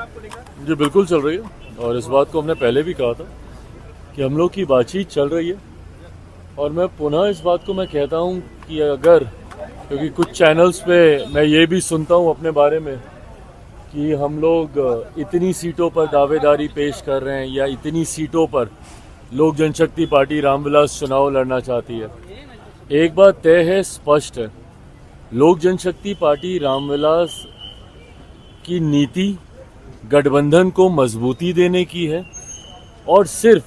चुनाव को लेकर? जी बिल्कुल चल रही है, और इस बात को हमने पहले भी कहा था कि हम लोग की बातचीत चल रही है। और मैं पुनः इस बात को मैं कहता हूँ कि अगर, क्योंकि कुछ चैनल्स पे मैं ये भी सुनता हूँ अपने बारे में कि हम लोग इतनी सीटों पर दावेदारी पेश कर रहे हैं या इतनी सीटों पर लोक जनशक्ति पार्टी रामविलास चुनाव लड़ना चाहती है। एक बात तय है, स्पष्ट है, लोक जनशक्ति पार्टी रामविलास की नीति गठबंधन को मजबूती देने की है और सिर्फ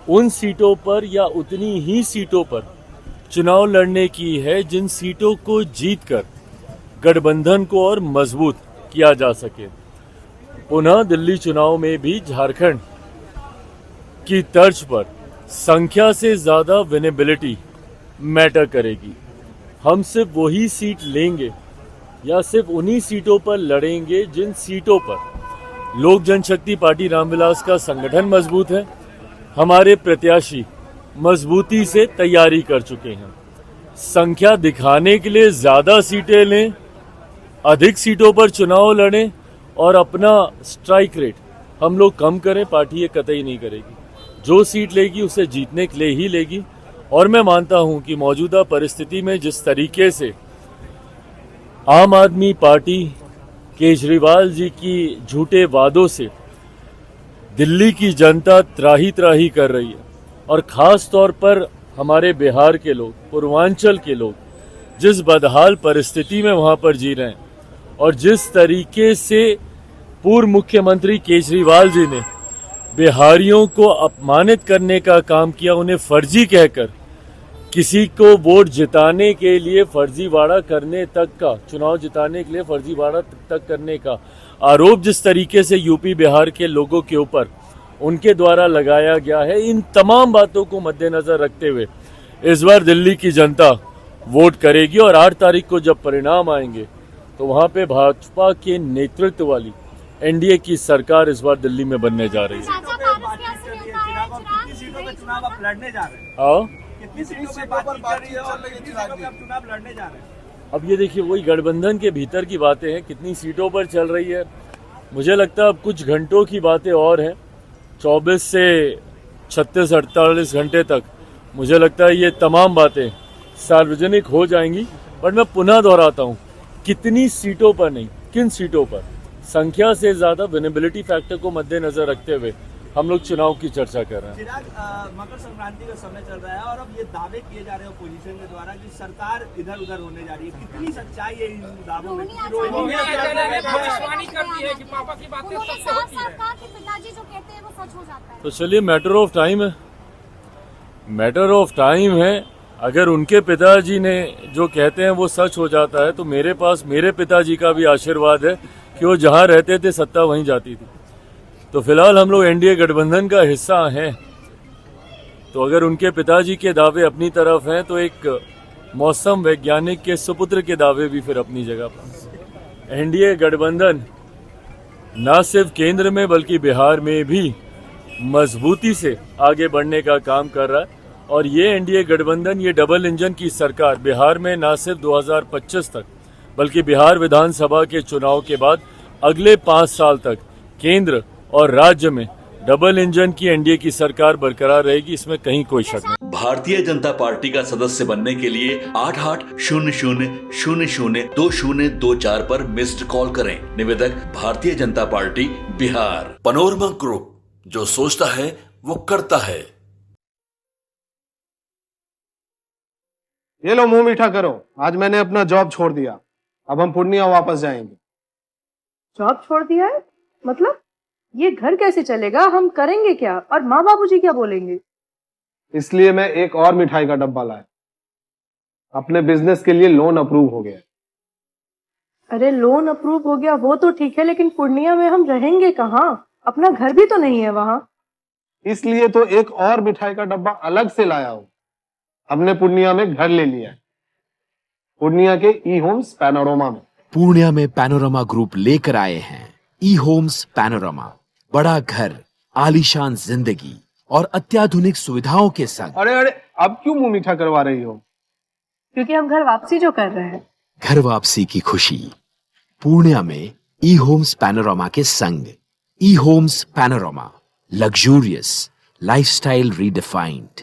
उन सीटों पर या उतनी ही सीटों पर चुनाव लड़ने की है जिन सीटों को जीतकर गठबंधन को और मजबूत किया जा सके। पुनः दिल्ली चुनाव में भी झारखंड की तर्ज पर संख्या से ज्यादा विनेबिलिटी मैटर करेगी। हम सिर्फ वही सीट लेंगे या सिर्फ उन्हीं सीटों पर लड़ेंगे जिन सीटों पर लोक जनशक्ति पार्टी रामविलास का संगठन मजबूत है, हमारे प्रत्याशी मजबूती से तैयारी कर चुके हैं। संख्या दिखाने के लिए ज्यादा सीटें लें, अधिक सीटों पर चुनाव लड़ें और अपना स्ट्राइक रेट हम लोग कम करें, पार्टी ये कतई नहीं करेगी। जो सीट लेगी उसे जीतने के लिए ही लेगी। और मैं मानता हूं कि मौजूदा परिस्थिति में जिस तरीके से आम आदमी पार्टी केजरीवाल जी की झूठे वादों से दिल्ली की जनता त्राही त्राही कर रही है, और खास तौर पर हमारे बिहार के लोग, पूर्वांचल के लोग जिस बदहाल परिस्थिति में वहां पर जी रहे हैं, और जिस तरीके से पूर्व मुख्यमंत्री केजरीवाल जी ने बिहारियों को अपमानित करने का काम किया, उन्हें फर्जी कहकर किसी को वोट जिताने के लिए फर्जीवाड़ा करने तक का, चुनाव जिताने के लिए फर्जीवाड़ा तक करने का आरोप जिस तरीके से यूपी बिहार के लोगों के ऊपर उनके द्वारा लगाया गया है, इन तमाम बातों को मद्देनजर रखते हुए इस बार दिल्ली की जनता वोट करेगी। और 8 तारीख को जब परिणाम आएंगे तो वहां पे भाजपा के नेतृत्व वाली एनडीए की सरकार इस बार दिल्ली में बनने जा रही है। कितनी सीटों पे चुनाव आप लड़ने जा रहे हैं? हाँ, कितनी सीटों पे बातचीत कर रही है और कितनी सीटों पे आप चुनाव लड़ने जा रहे हैं? अब ये देखिए, वही गठबंधन के भीतर की बातें हैं, कितनी सीटों पर चल रही है। मुझे लगता है अब कुछ घंटों की बातें और हैं, 24 से 36-48 घंटे तक मुझे लगता है ये तमाम बातें सार्वजनिक हो जाएंगी। पर मैं पुनः दोहराता हूँ, कितनी सीटों पर नहीं, किन सीटों पर, संख्या से ज्यादा विनेबिलिटी फैक्टर को मद्देनजर रखते हुए हम लोग चुनाव की चर्चा कर रहे हैं। चिराग, मकर संक्रांति का समय चल रहा है और अब ये दावे किए जा रहे हैं ओपोजिशन के द्वारा कि सरकार इधर उधर होने जा रही है। कितनी सच्चाई है इन दावों में? भविष्यवाणी करती है कि पापा की बातें सच होती है। पिताजी जो कहते हैं वो सच हो जाता है। तो चलिए, मैटर ऑफ टाइम है, मैटर ऑफ टाइम है। अगर उनके पिताजी ने जो कहते हैं वो सच हो जाता है तो मेरे पास मेरे पिताजी का भी आशीर्वाद है कि वो जहां रहते थे सत्ता वहीं जाती थी। तो फिलहाल हम लोग एनडीए गठबंधन का हिस्सा हैं, तो अगर उनके पिताजी के दावे अपनी तरफ हैं तो एक मौसम वैज्ञानिक के सुपुत्र के दावे भी फिर अपनी जगह पर। एनडीए गठबंधन न सिर्फ केंद्र में बल्कि बिहार में भी मजबूती से आगे बढ़ने का काम कर रहा है। और ये एनडीए गठबंधन, ये डबल इंजन की सरकार बिहार में न सिर्फ 2025 तक बल्कि बिहार विधानसभा के चुनाव के बाद अगले 5 साल तक केंद्र और राज्य में डबल इंजन की एनडीए की सरकार बरकरार रहेगी, इसमें कहीं कोई शक नहीं। भारतीय जनता पार्टी का सदस्य बनने के लिए 8800002024 पर मिस्ड कॉल करें। निवेदक Bharatiya Janata party Bihar. Panorama group, जो सोचता है वो करता है। ये लो, मुंह मीठा करो। आज मैंने अपना जॉब छोड़ दिया, अब हम पूर्णिया वापस जाएंगे। जॉब छोड़ दिया है? मतलब ये घर कैसे चलेगा? हम करेंगे क्या? और माँ बाबूजी क्या बोलेंगे? इसलिए मैं एक और मिठाई का डब्बा लाया। अपने बिजनेस के लिए लोन अप्रूव हो गया। अरे लोन अप्रूव हो गया वो तो ठीक है, लेकिन पूर्णिया में हम रहेंगे कहाँ? अपना घर भी तो नहीं है वहाँ। इसलिए तो एक और मिठाई का डब्बा अलग से लाया हूँ। हमने पूर्णिया में घर ले लिया है, पूर्णिया के ई होम्स पैनोरमा में। पूर्णिया में पैनोरमा ग्रुप लेकर आए हैं ई होम्स पैनोरमा। बड़ा घर, आलीशान जिंदगी और अत्याधुनिक सुविधाओं के संग। अरे अरे, अब क्यों मुंह मीठा करवा रही हो? क्योंकि हम घर वापसी जो कर रहे हैं। घर वापसी की खुशी पूर्णिया में ई होम्स पैनोरामा के संग। E homes panorama, luxurious lifestyle redefined.